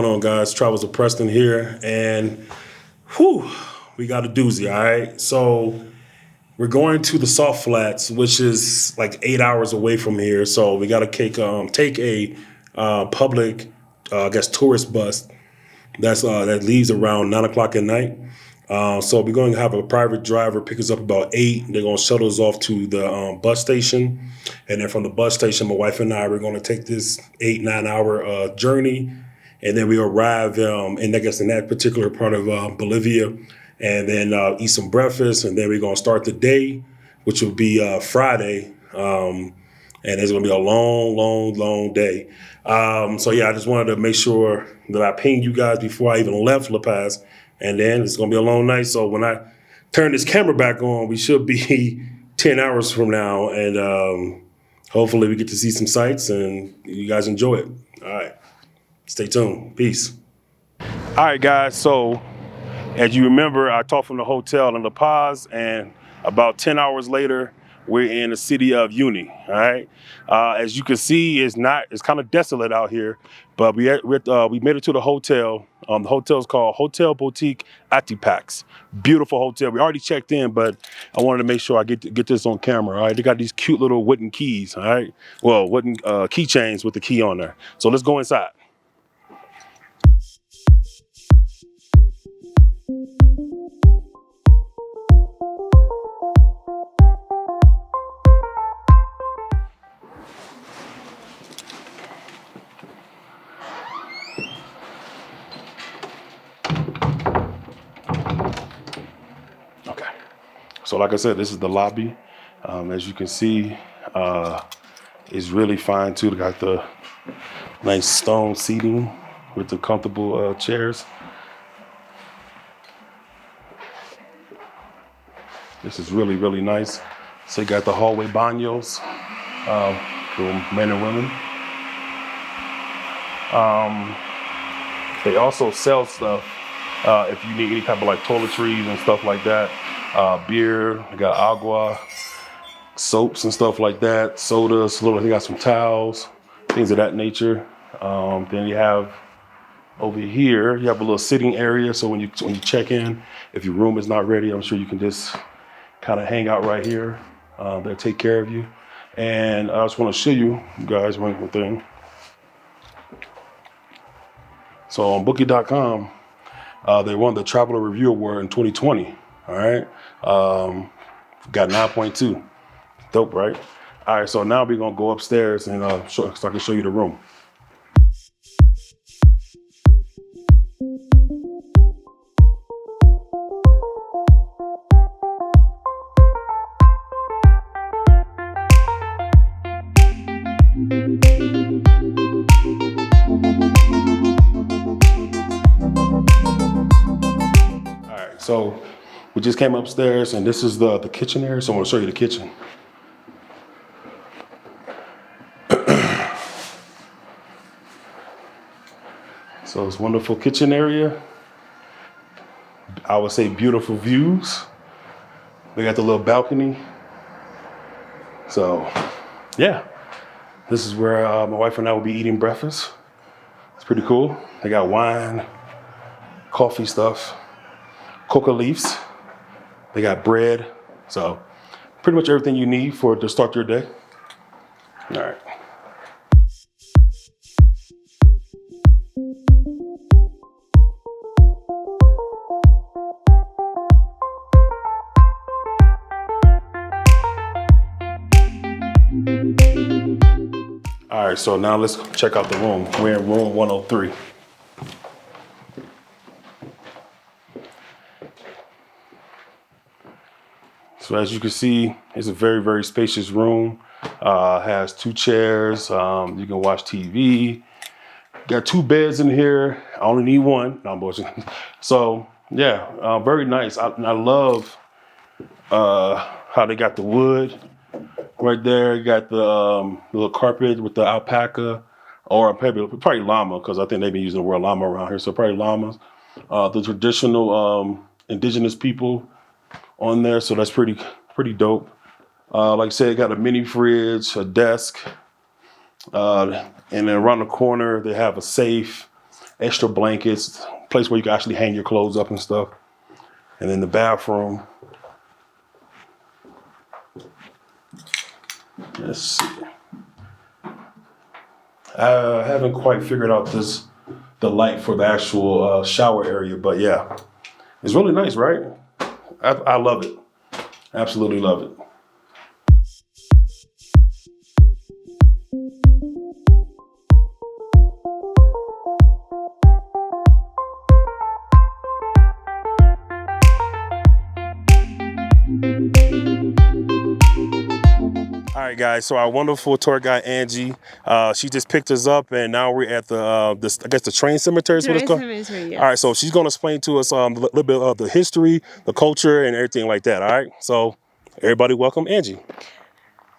going on, guys? Travels of Preston here, and whew, we got a doozy, all right? So we're going to the Salt Flats, which is like 8 hours away from here. So we got to take a public, I guess, tourist bus that leaves around 9 o'clock at night. So we're going to have a private driver pick us up about 8. They're going to shuttle us off to the bus station. And then from the bus station, my wife and I, we're going to take this 8-9 hour journey. And then we arrive in that particular part of Bolivia, and then eat some breakfast. And then we're going to start the day, which will be Friday. And it's going to be a long day. So yeah, I just wanted to make sure that I pinged you guys before I even left La Paz. And then it's going to be a long night. So when I turn this camera back on, we should be 10 hours from now. And hopefully we get to see some sights and you guys enjoy it. All right. Stay tuned. Peace. All right, guys. So as you remember, I talked from the hotel in La Paz, and about 10 hours later, we're in the city of Uyuni. All right. As you can see, it's kind of desolate out here, but we made it to the hotel. The hotel is called Hotel Boutique Attribution. Beautiful hotel. We already checked in, but I wanted to make sure I get this on camera. All right. They got these cute little wooden keys. All right. Well, wooden keychains with the key on there. So let's go inside. So like I said, this is the lobby. As you can see, it's really fine too. They got the nice stone seating with the comfortable chairs. This is really, really nice. So you got the hallway baños for men and women. They also sell stuff if you need any type of like toiletries and stuff like that. Beer, they got agua, soaps and stuff like that, sodas, they got some towels, things of that nature. Then you have over here, you have a little sitting area. So when you check in, if your room is not ready, I'm sure you can just kind of hang out right here. They'll take care of you. And I just want to show you guys one thing. So on Booking.com, they won the Traveler Review Award in 2020. All right. Got 9.2. Dope, right? All right. So now we're going to go upstairs and so I can show you the room. All right. So we just came upstairs, and this is the kitchen area, so I'm gonna show you the kitchen. So it's wonderful kitchen area. I would say beautiful views. They got the little balcony. So yeah, this is where my wife and I will be eating breakfast. It's pretty cool. They got wine, coffee stuff, coca leaves. They got bread, so pretty much everything you need to start your day. All right. All right, so now let's check out the room. We're in room 103. So as you can see, it's a very, very spacious room. Has 2 chairs. You can watch TV. Got 2 beds in here. I only need 1. No, I'm bullshitting. So yeah, very nice. I love how they got the wood right there. You got the little carpet with the alpaca, or probably llama, because I think they've been using the word llama around here. So probably llamas. The traditional indigenous people on there, so that's pretty dope. Like I said, got a mini fridge, a desk, and then around the corner they have a safe, extra blankets, place where you can actually hang your clothes up and stuff. And then the bathroom. Let's see. I haven't quite figured out the light for the actual shower area, but yeah, it's really nice, right? I love it. Absolutely love it. All right, guys. So our wonderful tour guide Angie, she just picked us up, and now we're at the train cemetery. Is what it's called. Cemetery, yes. All right. So she's going to explain to us a little bit of the history, the culture, and everything like that. All right. So everybody, welcome Angie.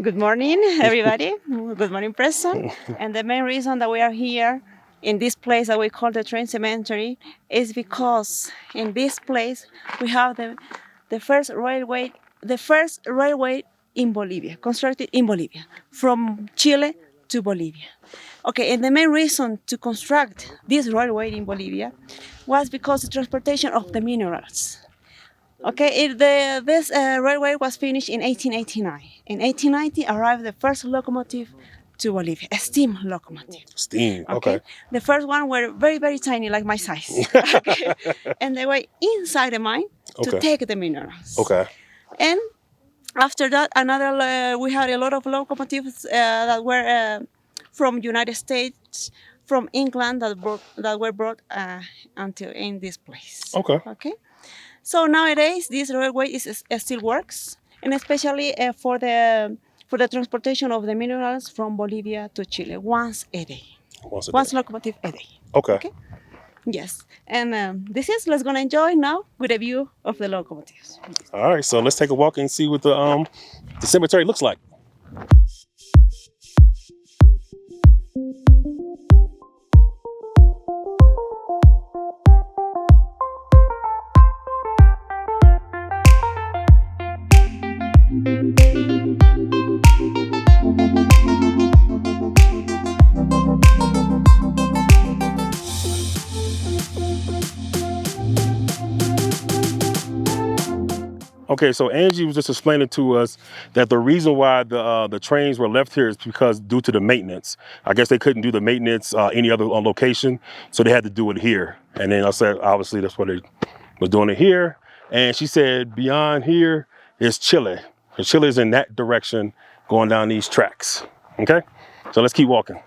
Good morning, everybody. Good morning, Preston. And the main reason that we are here in this place that we call the train cemetery is because in this place we have the first railway in Bolivia, constructed in Bolivia, from Chile to Bolivia. Okay, and the main reason to construct this railway in Bolivia was because the transportation of the minerals. Okay, this railway was finished in 1889. In 1890 arrived the first locomotive to Bolivia, a steam locomotive. Steam, okay. The first one were very, very tiny, like my size. Okay. And they were inside the mine to take the minerals. Okay. And after that, we had a lot of locomotives that were from United States, from England, that were brought until in this place. Okay. Okay. So nowadays, this railway still works, and especially for the transportation of the minerals from Bolivia to Chile once a day. Once locomotive a day. Okay. Yes, and let's gonna enjoy now with a view of the locomotives. All right, so let's take a walk and see what the cemetery looks like. Okay, so Angie was just explaining to us that the reason why the trains were left here is because due to the maintenance. I guess they couldn't do the maintenance any other location, so they had to do it here. And then I said, obviously, that's why they was doing it here. And she said beyond here is Chile. And Chile is in that direction, going down these tracks. Okay, so let's keep walking.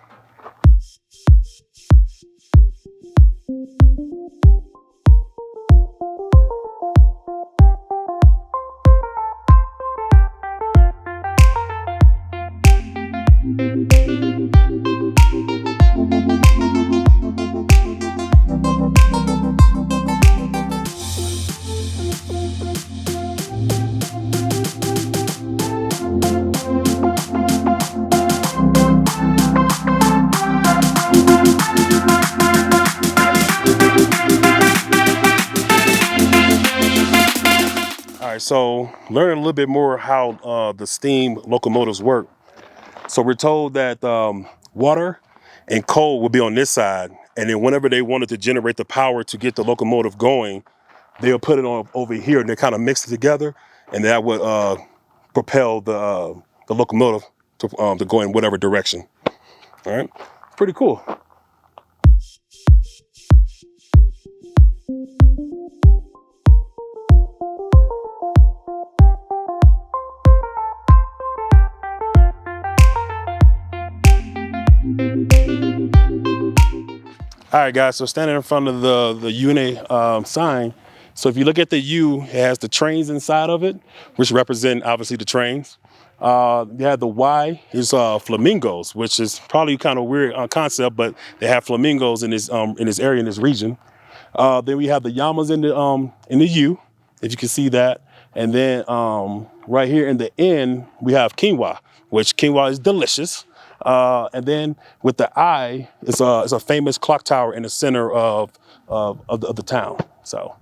So learning a little bit more how the steam locomotives work. So we're told that water and coal will be on this side, and then whenever they wanted to generate the power to get the locomotive going, they'll put it on over here, and they kind of mix it together, and that would propel the locomotive to go in whatever direction. All right, pretty cool. All right, guys, so standing in front of the Uyuni sign. So if you look at the U, it has the trains inside of it, which represent obviously the trains. You have the Y is flamingos, which is probably kind of weird concept, but they have flamingos in this area, in this region. Then we have the llamas in the U, if you can see that. And then right here in the end, we have quinoa, which quinoa is delicious. And then with the I, it's a famous clock tower in the center of the town. So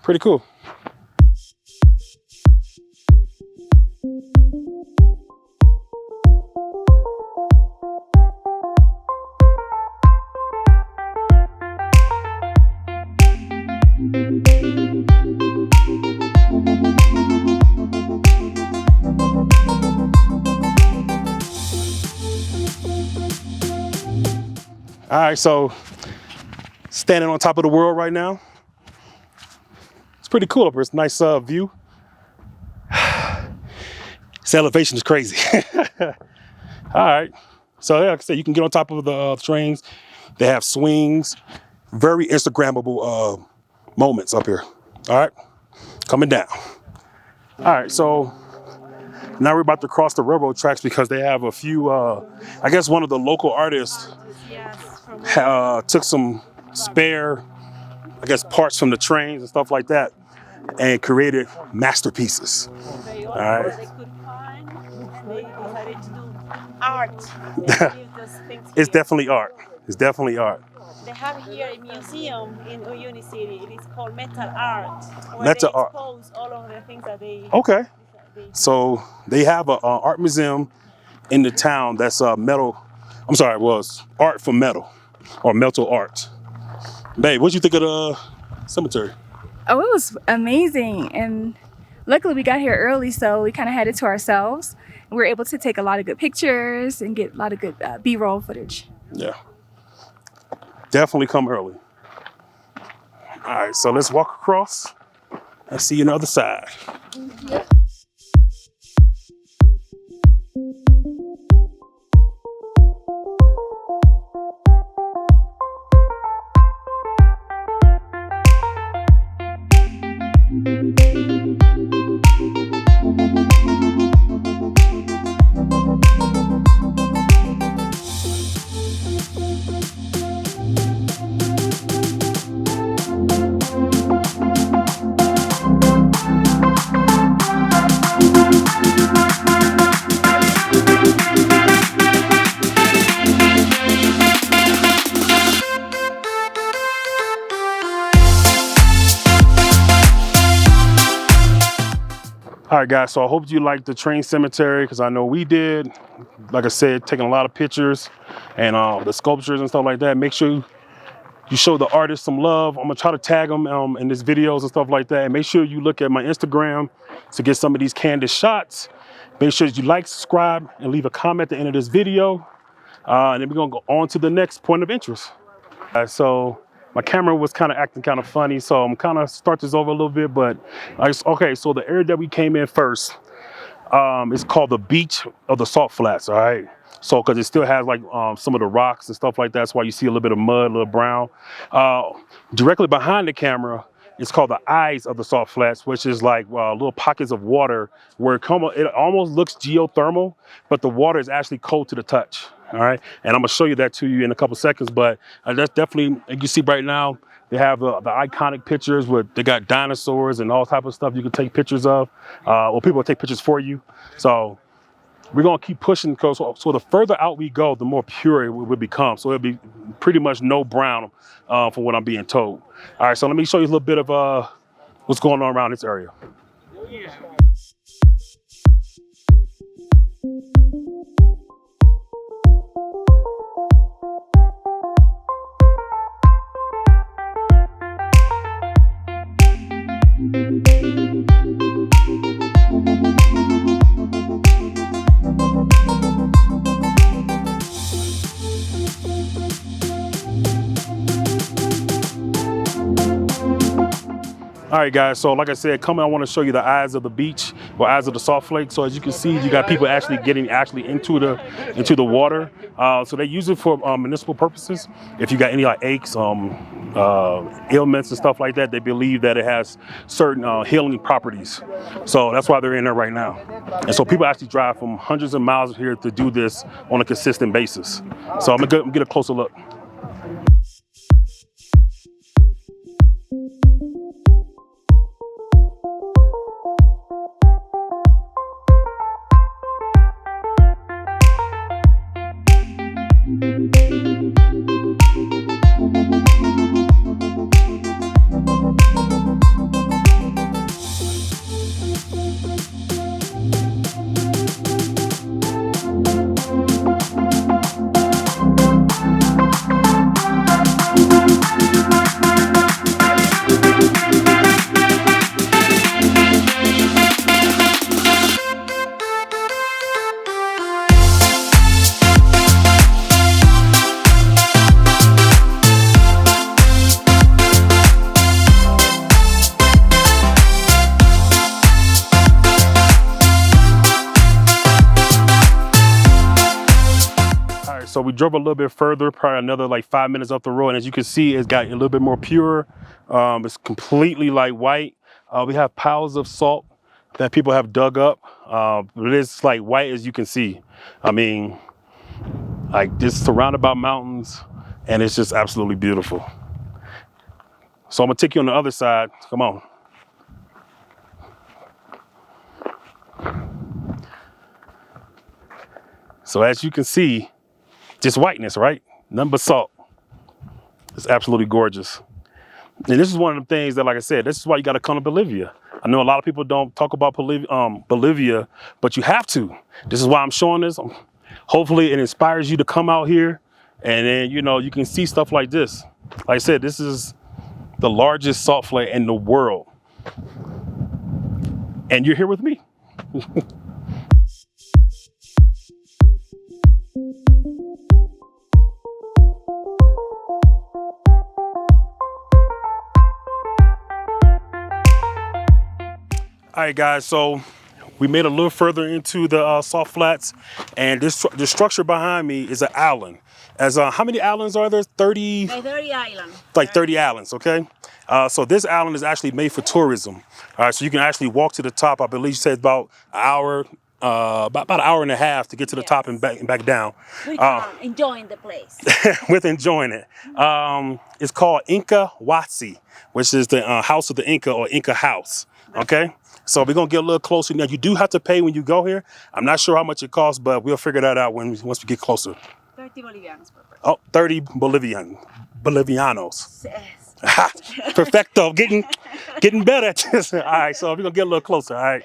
pretty cool. All right, so standing on top of the world right now. It's pretty cool up here. It's a nice view. This elevation is crazy. All right. So yeah, like I said, you can get on top of the trains. They have swings. Very Instagrammable moments up here. All right. Coming down. All right. So now we're about to cross the railroad tracks because they have a few, I guess one of the local artists took some spare, I guess, parts from the trains and stuff like that and created masterpieces. All right. They could find, they decided to do art. It's definitely art. It's definitely art. They have here a museum in Uyuni city. It is called Metal Art. Where Metal they art. expose all of the things that they. Okay. So they have an art museum in the town that's metal. I'm sorry, it was art for metal or metal art. Babe, what'd you think of the cemetery? Oh, it was amazing. And luckily we got here early, so we kind of had it to ourselves. We were able to take a lot of good pictures and get a lot of good B-roll footage. Yeah. Definitely come early. All right, so let's walk across and see you on the other side. All right, guys, so I hope you liked the train cemetery because I know we did. Like I said, taking a lot of pictures and the sculptures and stuff like that. Make sure you show the artists some love. I'm gonna try to tag them in these videos and stuff like that. And make sure you look at my Instagram to get some of these candid shots. Make sure you like, subscribe, and leave a comment at the end of this video. And then we're gonna go on to the next point of interest. So my camera was kind of acting kind of funny, so I'm kind of start this over a little bit, but okay, so the area that we came in first is called the beach of the salt flats, all right? So, because it still has like some of the rocks and stuff like that, that's why you see a little bit of mud, a little brown. Directly behind the camera, it's called the eyes of the salt flats, which is like little pockets of water where it almost looks geothermal, but the water is actually cold to the touch. All right, and I'm gonna show you that to you in a couple seconds, but that's definitely, you see right now, they have the iconic pictures where they got dinosaurs and all type of stuff you can take pictures of, or people will take pictures for you. So we're gonna keep pushing, because so the further out we go, the more pure it will become. So it'll be pretty much no brown from what I'm being told. All right, so let me show you a little bit of what's going on around this area. All right, guys, so like I said, coming, I want to show you the eyes of the beach, or eyes of the salt flake. So as you can see, you got people actually getting into the water. So they use it for municipal purposes. If you got any like aches, ailments and stuff like that, they believe that it has certain healing properties. So that's why they're in there right now. And so people actually drive from hundreds of miles here to do this on a consistent basis. So I'm gonna get a closer look. so we drove a little bit further, probably another like 5 minutes up the road, and as you can see, it's got a little bit more pure. It's completely like white. We have piles of salt that people have dug up, but it's like white as you can see. I mean, like just surrounded by mountains, and it's just absolutely beautiful. So I'm gonna take you on the other side. Come on. So as you can see, just whiteness, right? Nothing but salt. It's absolutely gorgeous. And this is one of the things that, like I said, this is why you got to come to Bolivia. I know a lot of people don't talk about Bolivia, but you have to. This is why I'm showing this. Hopefully it inspires you to come out here, and then, you know, you can see stuff like this. Like I said, this is the largest salt flat in the world. And you're here with me. All right, guys, so we made a little further into the salt flats, and this structure behind me is an island. As how many islands are there? 30? 30 islands. Like 30 islands, okay? So this island is actually made for tourism. All right, so you can actually walk to the top. I believe you said about an hour, about an hour and a half to get to the top and back down. Enjoying the place. With enjoying it. It's called Incahuasi, which is the house of the Inca, or Inca house, okay? So we're gonna get a little closer. Now you do have to pay when you go here. I'm not sure how much it costs, but we'll figure that out once we get closer. 30 Bolivianos per person. Oh, 30 Bolivianos. Yes. Perfecto, getting better at this. All right, so we're gonna get a little closer, all right?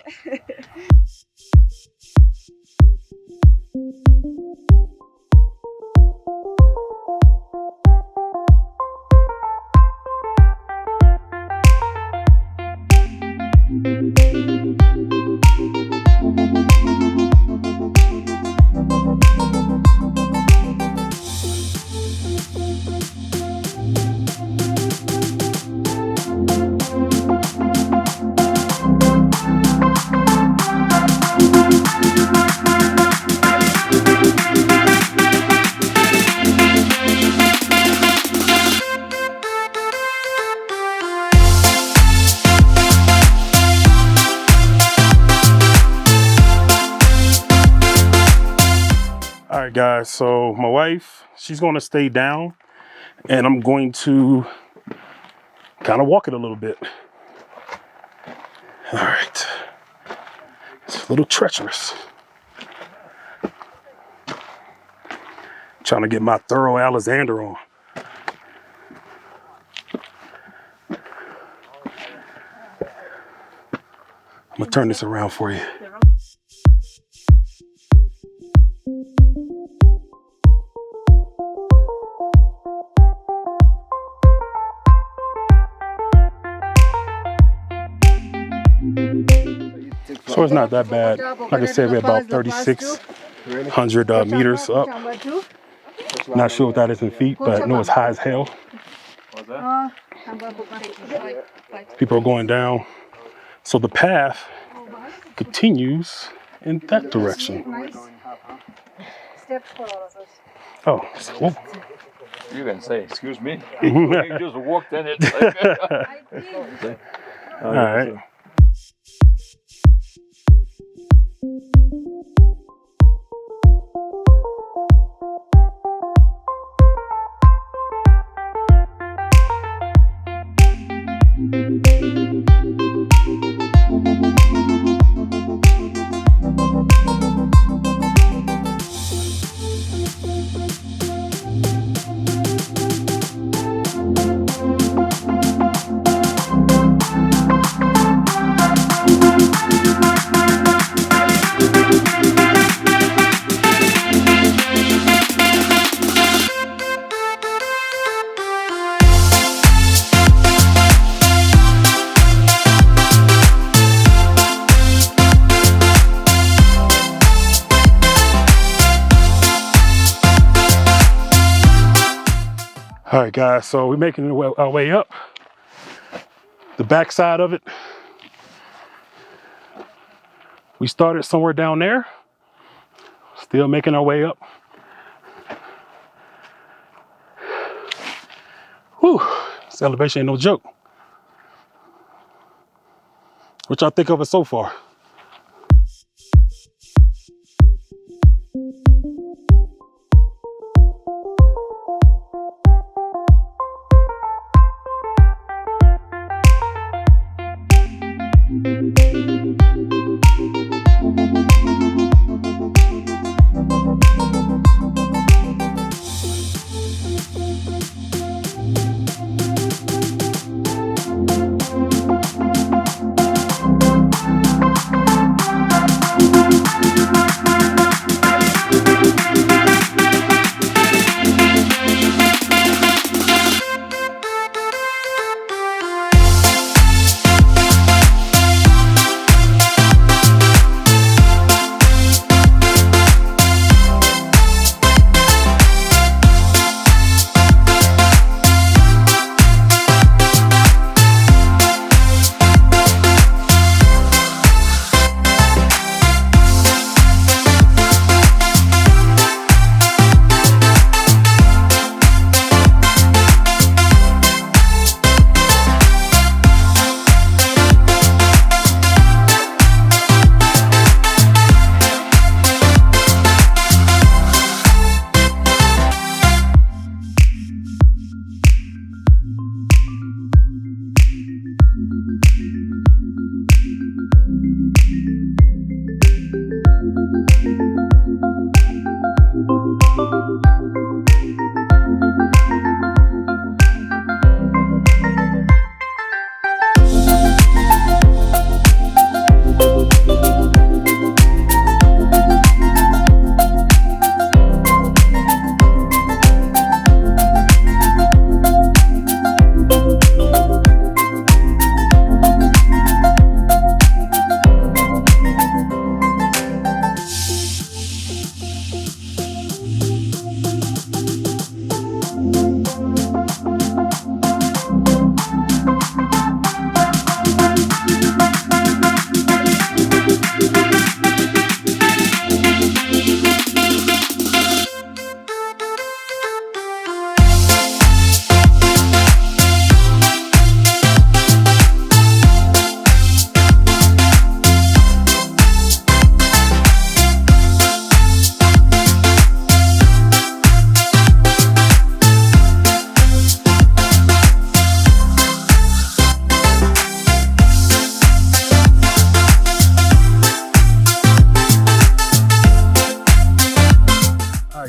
All right, guys, so my wife, she's going to stay down, and I'm going to kind of walk it a little bit. All right. It's a little treacherous. Trying to get my thorough Alexander on. I'm going to turn this around for you. So it's not that bad. Like I said, we're about 3,600 meters up. Not sure what that is in feet, but I know it's high as hell. People are going down. So the path continues in that direction. Oh, whoa. You can say, excuse me. You just walked in it. All right. All right, guys, so we're making our way up the backside of it. We started somewhere down there, still making our way up. Whew, this elevation ain't no joke. What y'all think of it so far?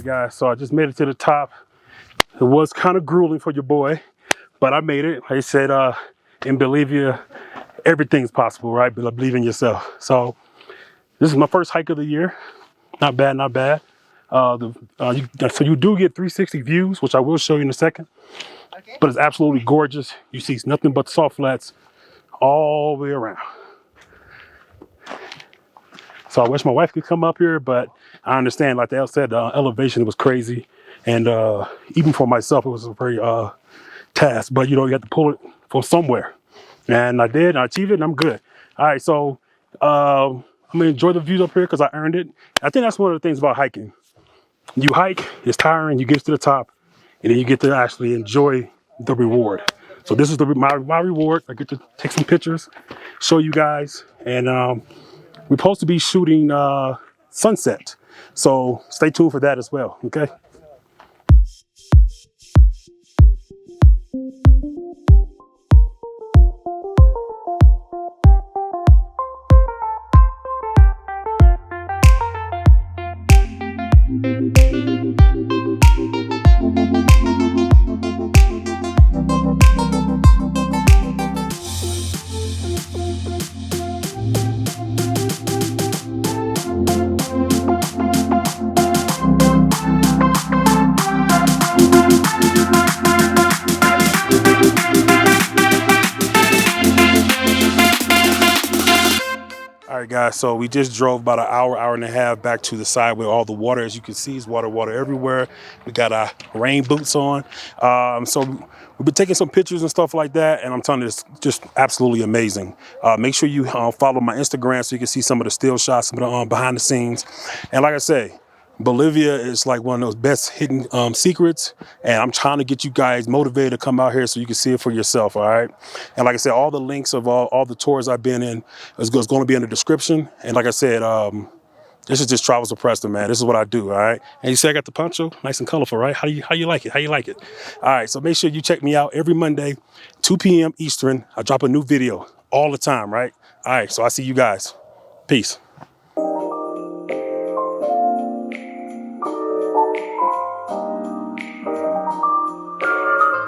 Guys, so I just made it to the top. It was kind of grueling for your boy, but I made it. Like I said, in Bolivia, everything's possible, right? But believe in yourself. So this is my first hike of the year. Not bad, not bad. So you do get 360 views, which I will show you in a second. Okay. But it's absolutely gorgeous. You see nothing but salt flats all the way around. So I wish my wife could come up here, but I understand, like they said, the elevation was crazy. And even for myself, it was a very task. But, you have to pull it from somewhere. And I did, I achieved it, and I'm good. All right, so I'm going to enjoy the views up here because I earned it. I think that's one of the things about hiking. You hike, it's tiring, you get to the top, and then you get to actually enjoy the reward. So this is my reward. I get to take some pictures, show you guys, and we're supposed to be shooting sunset. So stay tuned for that as well, okay? All right, guys, so we just drove about an hour and a half back to the side where all the water, as you can see, is water everywhere. We got our rain boots on. So we've been taking some pictures and stuff like that, and I'm telling you, it's just absolutely amazing. Make sure you follow my Instagram so you can see some of the still shots, some of the behind the scenes. And like I say, Bolivia is like one of those best hidden secrets, and I'm trying to get you guys motivated to come out here so you can see it for yourself, all right? And like I said, all the links of all the tours I've been in is going to be in the description. And like I said, this is just Travels with Preston, man. This is what I do, all right? And you see I got the poncho, nice and colorful, right? How you like it? How you like it? All right, so make sure you check me out every Monday, 2 p.m. Eastern. I drop a new video all the time, right? All right, so I see you guys. Peace.